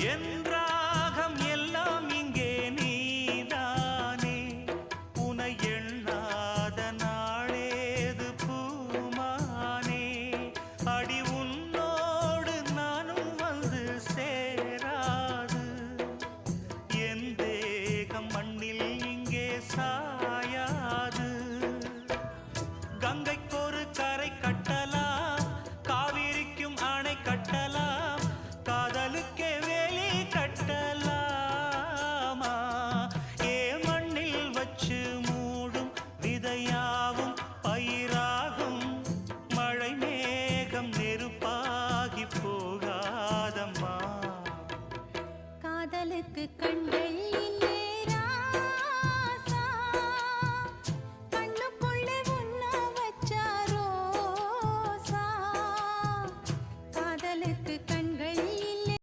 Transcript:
என்றாகம் எல்லாம் இங்கே நீதானே உனை எண்ணாத நாளேது பூமானே அடி உன்னோடு நானும் வந்து சேராது என் தேகம் மண்ணில் இங்கே சாயாது கங்கைக்கொரு கரை கட்டலாம் காவிரிக்கும் அணை கட்டலாம் காதலுக்கே வேலி கட்டலாமா ஏ மண்ணில் வச்சு மூடும் விதையாவும் பயிராகும் மழை மேகம் நெருப்பாகி போகாதம்மா காதலுக்கு கண்டு